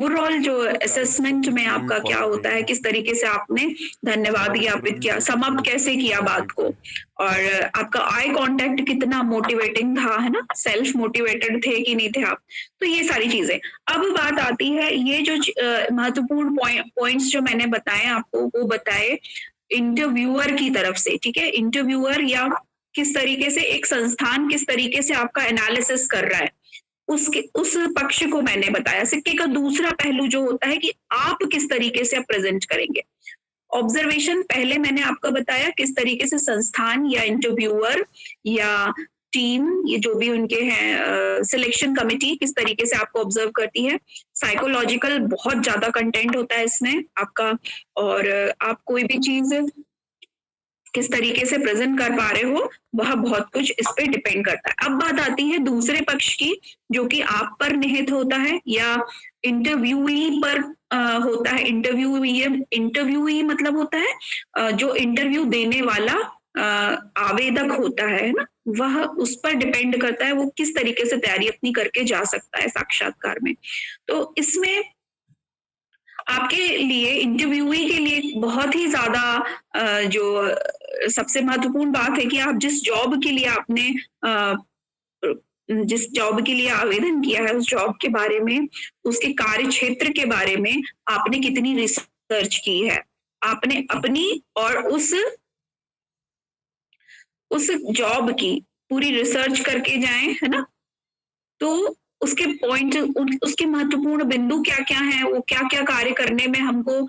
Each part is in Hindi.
ओवरऑल जो गाइड असेसमेंट में सपोर्टिंग आपका क्या होता है, पॉसिबिलिटी किस तरीके से आपने धन्यवाद और ज्ञापित ग्रोइंग किया, समाप्त रिलेशनशिप कैसे किया बात को, पॉसिबिलिटी। और आपका आई कांटेक्ट कितना मोटिवेटिंग था, है ना? सेल्फ मोटिवेटेड थे कि नहीं थे आप? तो ये सारी चीज़ें। अब बात आती है ये जो महत्वपूर्ण पॉइंट्स जो मैंने बताए आपको, वो बताए इंटरव्यूअर की तरफ से, ठीक है? इंटरव्यूअर या किस तरीके से एक संस्थान किस तरीके से आपका एनालिसिस कर रहा है, उसके उस पक्ष को मैंने बताया। सिक्के का दूसरा पहलू जो होता है कि आप किस तरीके से आप प्रेज़ेंट करेंगे। ऑब्जर्वेशन पहले मैंने आपको बताया किस तरीके से संस्थान या इंटरव्यूअर या टीम, ये जो भी उनके हैं सिलेक्शन कमिटी किस तरीके से आपको ऑब्जर्व करती है। साइकोलॉजिकल बहुत ज़्यादा कंटेंट होता है इसमें आपका, और आप कोई भी चीज़ किस तरीके से प्रेजेंट कर पा रहे हो, वह बहुत कुछ इस पे डिपेंड करता है। अब बात आती है दूसरे पक्ष की, जो कि आप पर निहित होता है या इंटरव्यूई पर होता है। इंटरव्यूई मतलब होता है जो इंटरव्यू देने वाला आवेदक होता है ना, वह उस पर डिपेंड करता है वो किस तरीके से तैयारी अपनी करके जा सकता है साक्षात्कार में। तो इसमें आपके लिए इंटरव्यूई के लिए बहुत ही ज़्यादा जो सबसे महत्वपूर्ण बात है कि आप जिस जॉब के लिए आपने अ, जिस जॉब के लिए आवेदन किया है, उस जॉब के बारे में, उसके कार्य क्षेत्र के बारे में आपने कितनी रिसर्च की है। आपने अपनी और उस जॉब की पूरी रिसर्च करके जाएँ, है ना? तो उसके पॉइंट उसके महत्वपूर्ण बिंदु क्या-क्या हैं, वो क्या-क्या कार्य करने में हमको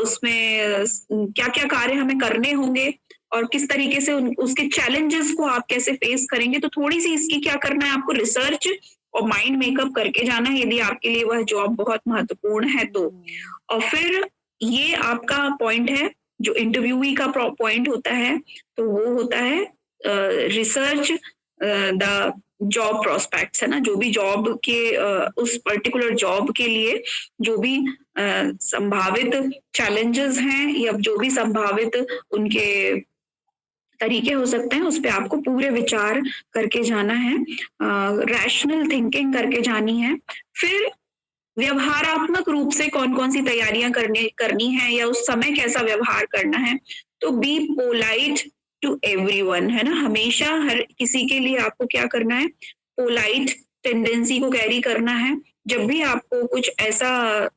उसमें क्या-क्या कार्य हमें करने होंगे और किस तरीके से उसके चैलेंजेस को आप कैसे फेस करेंगे। तो थोड़ी-सी इसकी क्या करना है आपको, रिसर्च और माइंड मेकअप करके जाना है यदि आपके लिए वह जॉब बहुत महत्वपूर्ण है तो। और फिर ये आपका पॉइंट है, जो इंटरव्यूई का पॉइंट होता है, तो वो होता है रिसर्च द जॉब प्रोस्पेक्ट्स, है ना? जो भी जॉब के उस पर्टिकुलर जॉब के लिए जो भी संभावित चैलेंजेस हैं या जो भी संभावित उनके तरीके हो सकते हैं, उस पे आपको पूरे विचार करके जाना है, रैशनल थिंकिंग करके जानी है। फिर व्यवहारात्मक रूप से कौन-कौन सी तैयारियां करनी है या उस समय कैसा व्यवहार करना है। तो बी पोलाइट टू एवरीवन, है ना? हमेशा हर किसी के लिए आपको क्या करना है, पोलाइट टेंडेंसी को कैरी करना है। जब भी आपको कुछ ऐसा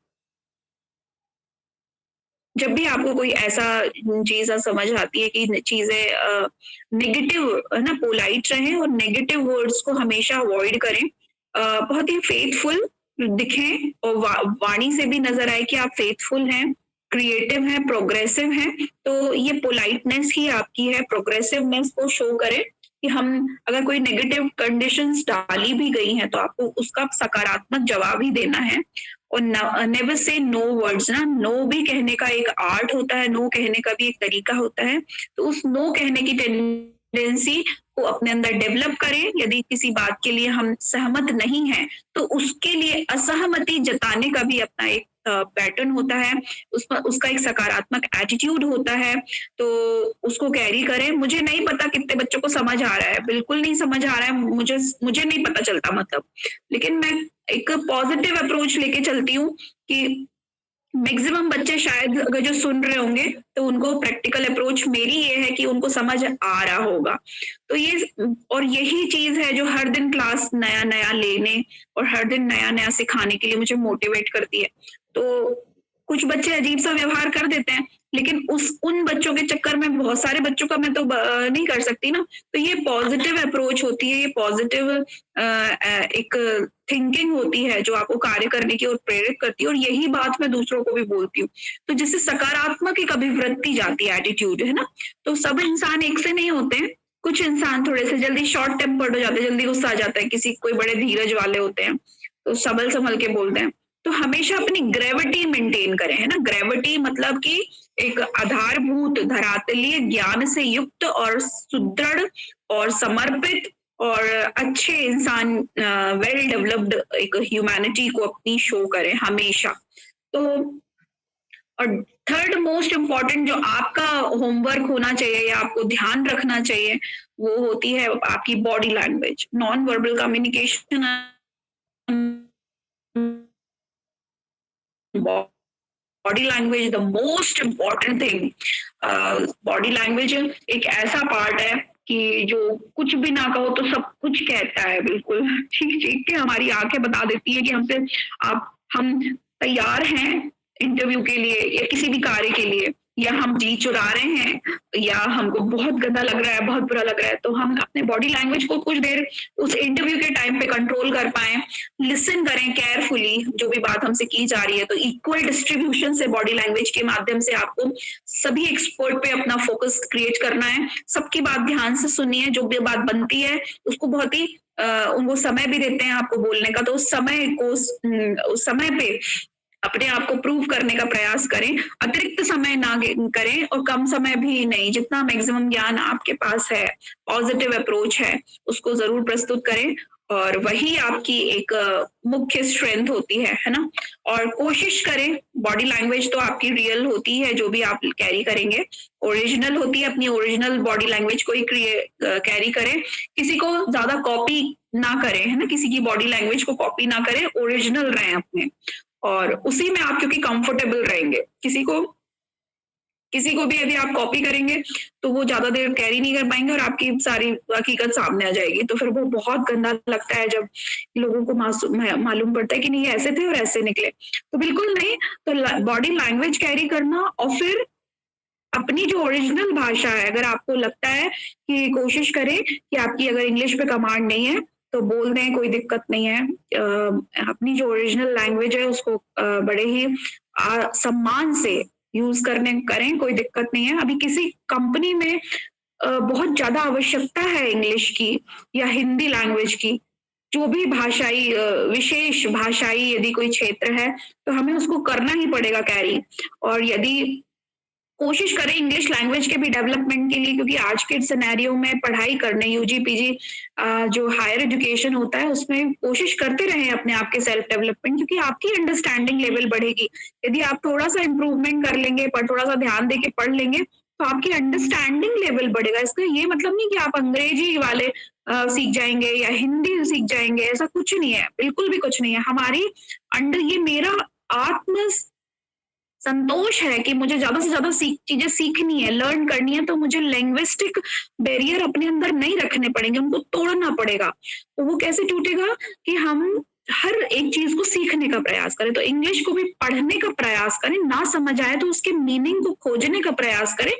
जब भी आपको कोई ऐसा चीज़ समझ आती है कि चीज़ें नेगेटिव, है ना, पोलाइट रहें और नेगेटिव वर्ड्स को हमेशा अवॉइड करें। बहुत ही फेथफुल दिखें और वाणी से भी नज़र आए कि आप फेथफुल हैं, क्रिएटिव हैं, प्रोग्रेसिव हैं। तो ये पोलाइटनेस ही आपकी है, प्रोग्रेसिवनेस को शो करें कि हम अगर कोई नेगेटिव कंडीशंस डाली भी गई हैं, तो आपको उसका सकारात्मक जवाब ही देना है। और नेवर से नो वर्ड्स ना, नो भी कहने का एक आर्ट होता है, नो कहने का भी एक तरीका होता है। तो उस नो कहने की टेंडेंसी को अपने अंदर डेवलप करें। यदि किसी बात के लिए हम सहमत नहीं हैं, तो उसके लिए असहमति जताने का भी अपना एक पैटर्न होता है, उसका एक सकारात्मक एटीट्यूड होता है। तो उसको कैरी करें। मुझे नहीं पता कितने बच्चों को समझ आ रहा है, बिल्कुल नहीं समझ आ रहा है, मुझे नहीं पता चलता मतलब। लेकिन मैं एक पॉजिटिव अप्रोच लेके चलती हूँ कि मैक्सिमम बच्चे शायद अगर जो सुन रहे होंगे, तो उनको प्रैक्टिकल अप्रोच मेरी ये है कि उनको समझ आ रहा होगा। तो ये और यही चीज़ है जो हर दिन क्लास नया-नया लेने और हर दिन नया-नया सिखाने के लिए मुझे मोटिवेट करती है। तो कुछ बच्चे अजीब-सा व्यवहार कर देते हैं, लेकिन उन बच्चों के चक्कर में बहुत सारे बच्चों का मैं तो नहीं कर सकती ना। तो ये पॉजिटिव अप्रोच होती है, ये पॉजिटिव एक थिंकिंग होती है जो आपको कार्य करने की ओर प्रेरित करती है, और यही बात मैं दूसरों को भी बोलती हूँ। तो जिससे सकारात्मक एक अभिवृत्ति जाती है, एटीट्यूड, है ना? तो सब इंसान एक से नहीं होते हैं। कुछ इंसान थोड़े से जल्दी शॉर्ट टेम्पर्ड हो जाते हैं, जल्दी गुस्सा आ जाता है, किसी कोई बड़े धीरज वाले होते हैं, तो सबल संभल के बोलते हैं। तो हमेशा अपनी ग्रेविटी मेंटेन करें, है ना? ग्रेविटी मतलब कि एक आधारभूत धरातलीय ज्ञान से युक्त और सुदृढ़ और समर्पित और अच्छे इंसान, वेल डेवलप्ड एक ह्यूमैनिटी को अपनी शो करें हमेशा। तो और थर्ड मोस्ट इम्पोर्टेंट जो आपका होमवर्क होना चाहिए या आपको ध्यान रखना चाहिए, वो होती है आपकी body language, non verbal communication. Body language the most important thing. Body language एक ऐसा पार्ट है कि जो कुछ भी ना कहो तो सब कुछ कहता है, बिल्कुल चीख चीख के हमारी आंखें बता देती है कि हमसे आप हम तैयार हैं इंटरव्यू के लिए या किसी भी कार्य के लिए, या हम जी चुरा रहे हैं, या हमको बहुत गंदा लग रहा है, बहुत बुरा लग रहा है, तो हम अपने बॉडी लैंग्वेज को कुछ देर उस इंटरव्यू के टाइम पे कंट्रोल कर पाए, लिसन करें केयरफुली जो भी बात हमसे की जा रही है। तो इक्वल डिस्ट्रीब्यूशन से बॉडी लैंग्वेज के माध्यम से आपको सभी एक्सपर्ट पे अपना फोकस क्रिएट करना है, सबकी बात ध्यान से सुनिए, जो भी बात बनती है उसको बहुत ही उनको समय भी देते हैं आपको बोलने का, तो उस समय को उस समय पे अपने आप को प्रूव करने का प्रयास करें, अतिरिक्त समय ना करें और कम समय भी नहीं, जितना मैक्सिमम ज्ञान आपके पास है, पॉजिटिव अप्रोच है, उसको जरूर प्रस्तुत करें, और वही आपकी एक मुख्य स्ट्रेंथ होती है ना। और कोशिश करें, बॉडी लैंग्वेज तो आपकी रियल होती है जो भी आप कैरी करेंगे, ओरिजिनल होती है, अपनी ओरिजिनल बॉडी लैंग्वेज को ही कैरी करें, किसी को ज्यादा कॉपी ना करें, है ना, किसी की बॉडी लैंग्वेज को कॉपी ना करें, ओरिजिनल रहें अपने, और उसी में आप क्योंकि कंफर्टेबल रहेंगे। किसी को भी यदि आप कॉपी करेंगे तो वो ज्यादा देर कैरी नहीं कर पाएंगे और आपकी सारी हकीकत सामने आ जाएगी, तो फिर वो बहुत गंदा लगता है जब लोगों को मालूम पड़ता है कि नहीं ऐसे थे और ऐसे निकले। तो बिल्कुल नहीं, तो बॉडी लैंग्वेज कैरी करना, और फिर अपनी जो ओरिजिनल भाषा है, अगर आपको लगता है कि कोशिश करें कि आपकी अगर इंग्लिश पे कमांड नहीं है तो बोल दें, कोई दिक्कत नहीं है। अपनी जो ओरिजिनल लैंग्वेज है उसको बड़े ही सम्मान से यूज करें, कोई दिक्कत नहीं है। अभी किसी कंपनी में बहुत ज्यादा आवश्यकता है इंग्लिश की या हिंदी लैंग्वेज की, जो भी भाषाई विशेष भाषाई यदि कोई क्षेत्र है तो हमें उसको करना ही पड़ेगा कैरी। और यदि कोशिश करें इंग्लिश लैंग्वेज के भी डेवलपमेंट के लिए, क्योंकि आज के सिनेरियो में पढ़ाई करने यूजी पीजी जो हायर एजुकेशन होता है उसमें कोशिश करते रहें अपने आप के सेल्फ डेवलपमेंट, क्योंकि आपकी अंडरस्टैंडिंग लेवल बढ़ेगी। यदि आप थोड़ा सा इम्प्रूवमेंट कर लेंगे, पर थोड़ा सा ध्यान देके पढ़ लेंगे तो आपकी अंडरस्टैंडिंग लेवल बढ़ेगा। इसका ये मतलब नहीं कि आप अंग्रेजी वाले सीख जाएंगे या हिंदी सीख जाएंगे, ऐसा कुछ नहीं है, बिल्कुल भी कुछ नहीं है। हमारी ये मेरा आत्म संतोष है कि मुझे ज्यादा से ज्यादा चीजें सीखनी है, लर्न करनी है, तो मुझे लैंग्विस्टिक बैरियर अपने अंदर नहीं रखने पड़ेंगे, उनको तोड़ना पड़ेगा। तो वो कैसे टूटेगा कि हम हर एक चीज को सीखने का प्रयास करें। तो इंग्लिश को भी पढ़ने का प्रयास करें, ना समझ आए तो उसके मीनिंग को खोजने का प्रयास करें।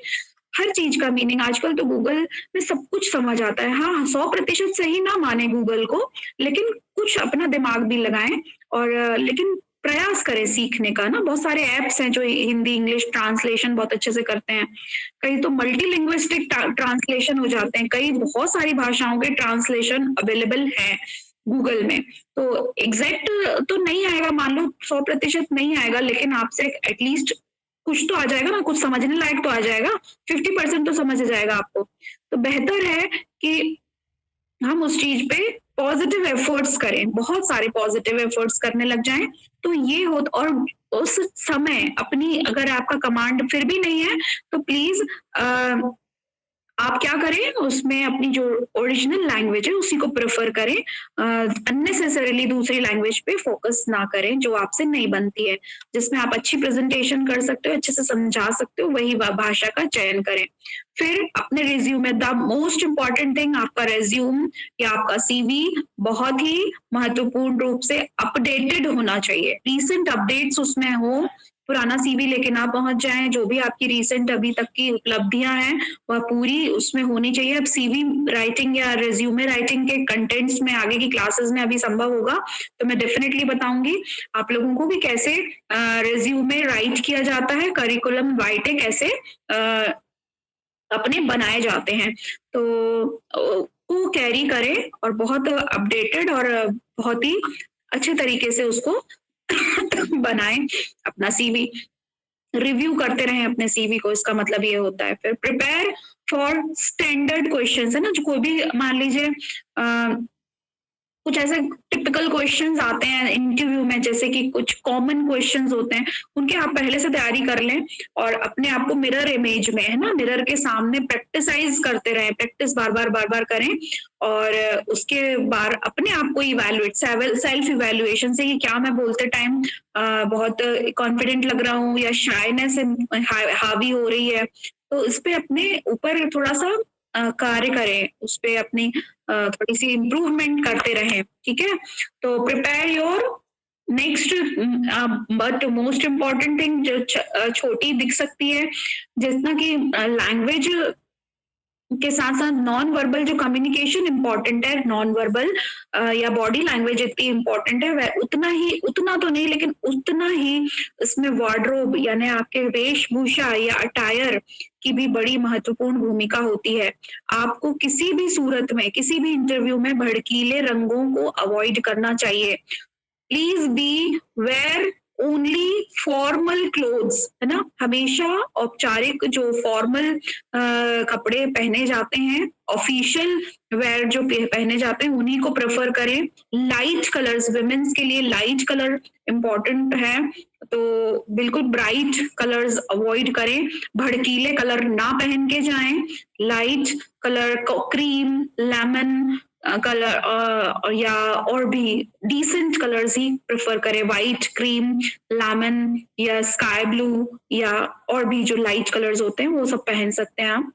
हर चीज का मीनिंग आजकल तो गूगल में सब कुछ समझ आता है। हाँ, 100% सही ना माने गूगल को, लेकिन कुछ अपना दिमाग भी लगाएं, और लेकिन प्रयास करें सीखने का ना। बहुत सारे ऐप्स हैं जो हिंदी इंग्लिश ट्रांसलेशन बहुत अच्छे से करते हैं, कई तो मल्टीलिंग्विस्टिक ट्रांसलेशन हो जाते हैं, कई बहुत सारी भाषाओं के ट्रांसलेशन अवेलेबल है गूगल में। तो एग्जैक्ट तो नहीं आएगा, मान लो 100% नहीं आएगा, लेकिन आपसे एटलीस्ट कुछ तो आ जाएगा ना, कुछ समझने लायक तो आ जाएगा, 50% तो समझ जाएगा आपको। तो बेहतर है कि हम उस चीज पे पॉजिटिव एफर्ट्स करें, बहुत सारे पॉजिटिव एफर्ट्स करने लग जाएं, तो ये हो। और उस समय अपनी, अगर आपका कमांड फिर भी नहीं है तो प्लीज आप क्या करें, उसमें अपनी जो ओरिजिनल लैंग्वेज है उसी को प्रेफर करें, अननेसेसरीली दूसरी लैंग्वेज पे फोकस ना करें जो आपसे नहीं बनती है, जिसमें आप अच्छी प्रेजेंटेशन कर सकते हो, अच्छे से समझा सकते हो, वही भाषा का चयन करें। फिर अपने रिज्यूम में द मोस्ट इम्पॉर्टेंट थिंग, आपका रिज्यूम या आपका सीवी बहुत ही महत्वपूर्ण रूप से अपडेटेड होना चाहिए, रिसेंट अपडेट्स उसमें हो। पुराना सीवी लेके ना पहुंच जाएं, जो भी आपकी रिसेंट अभी तक की उपलब्धियां हैं वह पूरी उसमें होनी चाहिए। अब सीवी राइटिंग या रिज्यूमे राइटिंग के कंटेंट्स में आगे की क्लासेस में अभी संभव होगा तो मैं डेफिनेटली बताऊंगी आप लोगों को भी कैसे रिज्यूमे राइट किया जाता है, करिकुलम वाइटे कैसे अपने बनाए जाते हैं। तो वो कैरी करें और बहुत अपडेटेड और बहुत ही अच्छे तरीके से उसको बनाएं अपना सीवी, रिव्यू करते रहें अपने सीवी को, इसका मतलब ये होता है। फिर प्रिपेयर फॉर स्टैंडर्ड क्वेश्चंस है ना, जो कोई भी मान लीजिए कुछ ऐसे टिपिकल क्वेश्चंस आते हैं इंटरव्यू में, जैसे कि कुछ कॉमन क्वेश्चंस होते हैं, उनकी आप पहले से तैयारी कर लें और अपने आप को मिरर इमेज में, है ना, मिरर के सामने प्रैक्टिसाइज करते रहें, प्रैक्टिस बार-बार करें और उसके बाद अपने आप को इवैल्यूएट, सेल्फ इवैल्यूएशन से कि क्या मैं बोलते टाइम बहुत कॉन्फिडेंट लग रहा हूँ या शायनेस हावी हो रही है, तो इस पे अपने ऊपर थोड़ा-सा कार्य करें, उस पे अपनी थोड़ी सी इम्प्रूवमेंट करते रहें, ठीक है? तो prepare your next, but most important thing जो छोटी दिख सकती है, जितना कि लैंग्वेज के साथ साथ नॉन वर्बल जो कम्युनिकेशन इम्पोर्टेंट है, नॉन वर्बल या बॉडी लैंग्वेज इतनी इम्पोर्टेंट है, वह उतना ही, उतना तो नहीं लेकिन उतना ही इसमें वार्डरोब यानी आपके वेशभूषा या अटायर की भी बड़ी महत्वपूर्ण भूमिका होती है। आपको किसी भी सूरत में, किसी भी इंटरव्यू में भड़कीले रंगों को अवॉइड करना चाहिए। Please be wear only formal clothes, है ना, हमेशा औपचारिक जो फॉर्मल कपड़े पहने जाते हैं, ऑफिशियल वेयर जो पहने जाते हैं उन्हीं को प्रेफर करें। लाइट कलर्स, विमेन्स के लिए लाइट कलर इम्पोर्टेंट है, तो बिल्कुल ब्राइट कलर्स अवॉइड करें, भड़कीले कलर ना पहन के जाएं, light colour, cream, lemon colour या और भी डिसेंट कलर्स ही प्रेफर करें, व्हाइट, क्रीम, लेमन या स्काई ब्लू या और भी जो लाइट कलर्स होते हैं वो सब पहन सकते हैं आप।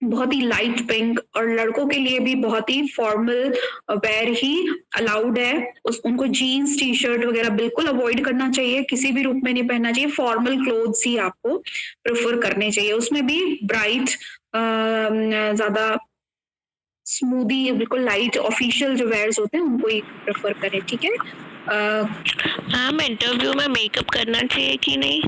बहुत ही लाइट पिंक, और लड़कों के लिए भी बहुत ही फॉर्मल वेयर ही अलाउड है, उनको जीन्स, टी शर्ट वगैरह बिल्कुल अवॉइड करना चाहिए, किसी भी रूप में नहीं पहनना चाहिए, फॉर्मल क्लोथ्स ही आपको प्रेफर करने चाहिए, उसमें भी ब्राइट, ज्यादा स्मूदी, बिल्कुल लाइट ऑफिशियल जो वेयर्स होते हैं उनको ही प्रेफर करें, ठीक है? मैम इंटरव्यू में मेकअप करना चाहिए कि नहीं?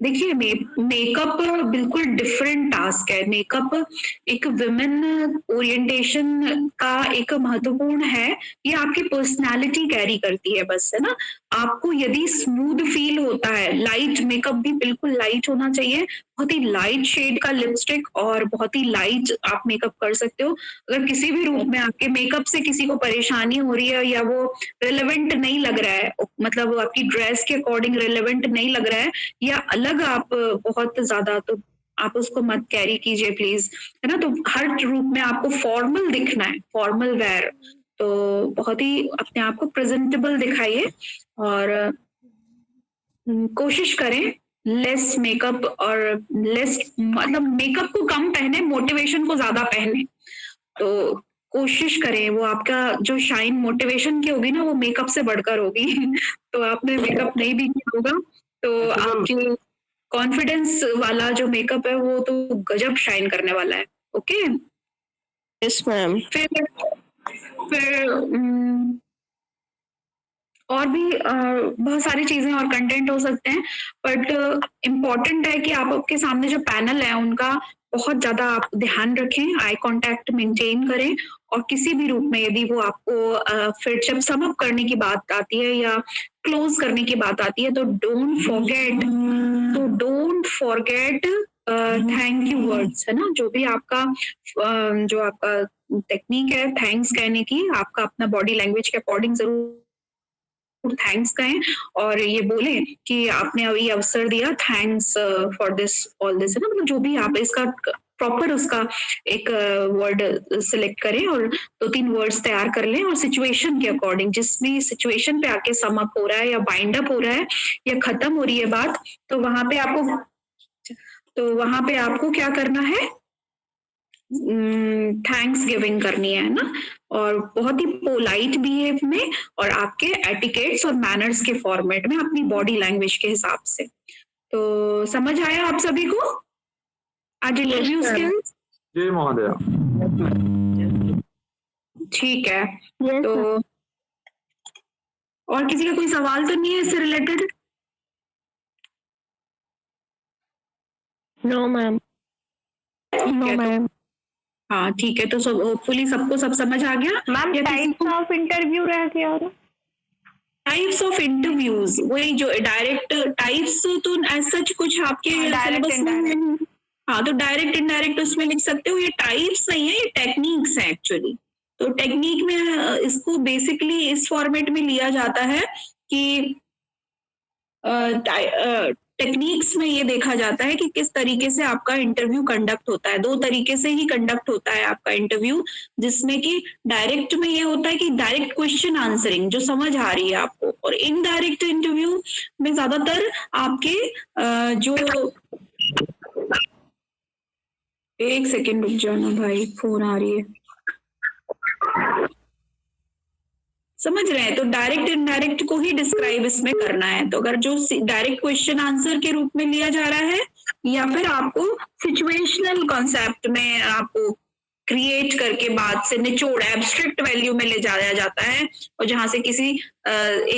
देखिए, मेकअप बिल्कुल डिफरेंट टास्क है। मेकअप एक विमेन ओरिएंटेशन का एक महत्वपूर्ण है, ये आपकी पर्सनालिटी कैरी करती है बस, है ना? आपको यदि स्मूथ फील होता है, लाइट मेकअप भी बिल्कुल लाइट होना चाहिए, बहुत ही लाइट शेड का लिपस्टिक और बहुत ही लाइट आप मेकअप कर सकते हो। अगर किसी भी रूप में आपके मेकअप से किसी को परेशानी हो रही है या वो रिलेवेंट नहीं लग रहा है, मतलब आपकी ड्रेस के अकॉर्डिंग रिलेवेंट नहीं लग रहा है या अलग आप बहुत ज्यादा, तो आप उसको मत कैरी कीजिए प्लीज, है ना? तो हर रूप में आपको फॉर्मल दिखना है, फॉर्मल वेयर, तो बहुत ही अपने आप को प्रेजेंटेबल दिखाइए और कोशिश करें लेस मेकअप और लेस, मतलब मेकअप को कम पहने, मोटिवेशन को ज्यादा पहने, तो कोशिश करें वो आपका जो शाइन मोटिवेशन की होगी ना, वो मेकअप से बढ़कर होगी तो आपने मेकअप नहीं भी किया होगा तो आपकी कॉन्फिडेंस वाला जो मेकअप है वो तो गजब शाइन करने वाला है। Okay, yes ma'am. फिर और भी बहुत सारी चीजें और कंटेंट हो सकते हैं, बट इम्पॉर्टेंट है कि आप आपके सामने जो पैनल है उनका बहुत ज्यादा आप ध्यान रखें, आई कांटेक्ट मेंटेन करें, और किसी भी रूप में यदि वो आपको फिर जब सम अप करने की बात आती है या क्लोज करने की बात आती है, तो don't forget thank you words, है ना? जो भी आपका जो आपका टेक्निक है थैंक्स कहने की, आपका अपना बॉडी लैंग्वेज के अकॉर्डिंग जरूर थैंक्स कहें और ये बोले कि आपने अभी अवसर दिया, thanks for this all this, है ना? मतलब जो भी आप इसका प्रॉपर उसका एक वर्ड सिलेक्ट करें और 2-3 वर्ड्स तैयार कर लें और सिचुएशन के अकॉर्डिंग, जिस भी सिचुएशन पे आके सम अप हो रहा है या बाइंड अप हो रहा है या खत्म हो रही है बात, तो वहां पे आपको क्या करना है, थैंक्स गिविंग करनी है ना, और बहुत ही पोलाइट बिहेव में और आपके एटिकेट्स और मैनर्स के फॉर्मेट में अपनी बॉडी लैंग्वेज के हिसाब से। तो समझ आया आप सभी को आज इंटरव्यू स्किल्स? जी महोदया। ठीक है, तो और किसी का कोई सवाल तो नहीं है इससे related? No ma'am. No ma'am. हाँ ठीक है, तो सब होपफुली सबको सब समझ आ गया। मैम टाइप्स ऑफ इंटरव्यू रह गया और टाइप्स ऑफ इंटरव्यूज, वही जो डायरेक्ट टाइप्स, तो एज सच कुछ आपके सिलेबस में, हाँ तो डायरेक्ट इनडायरेक्ट उसमें लिख सकते हो, ये टाइप्स नहीं है, ये टेक्निक्स है एक्चुअली, तो टेक्निक में इसको बेसिकली इस फॉर्मेट में लिया जाता है कि टेक्निक्स में ये देखा जाता है कि किस तरीके से आपका इंटरव्यू कंडक्ट होता है। 2 तरीके से ही कंडक्ट होता है आपका इंटरव्यू, जिसमें कि डायरेक्ट में ये होता है कि डायरेक्ट क्वेश्चन आंसरिंग जो समझ आ रही है आपको, और इनडायरेक्ट इंटरव्यू में ज़्यादातर आपके जो 1 सेकंड रुक जाना भाई, फ़ोन आ रही है। समझ रहे हैं? तो डायरेक्ट इनडायरेक्ट को ही डिस्क्राइब इसमें करना है। तो अगर जो डायरेक्ट क्वेश्चन आंसर के रूप में लिया जा रहा है, या फिर आपको सिचुएशनल कॉन्सेप्ट में आपको क्रिएट करके बात से निचोड़ एब्स्ट्रैक्ट वैल्यू में ले जाया जाता है, और जहां से किसी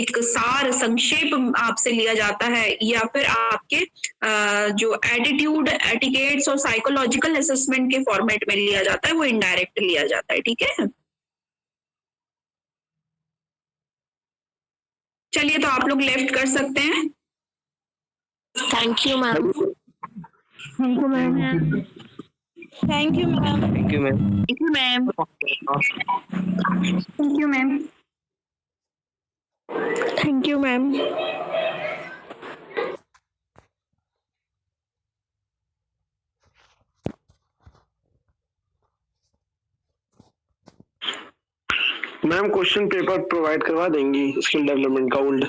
एक सार संक्षेप आपसे लिया जाता है, या फिर आपके जो एटीट्यूड, एटिकेट्स और साइकोलॉजिकल असेसमेंट के फॉर्मेट में लिया जाता है, वो इनडायरेक्ट लिया जाता है। ठीक है, चलिए तो आप लोग लेफ्ट कर सकते हैं। Thank you ma'am. Thank you ma'am. Thank you ma'am. Thank you ma'am. Thank you ma'am. Thank you ma'am. Thank you ma'am. Ma'am question paper provide करवा देंगी स्किल डेवलपमेंट का ओल्ड?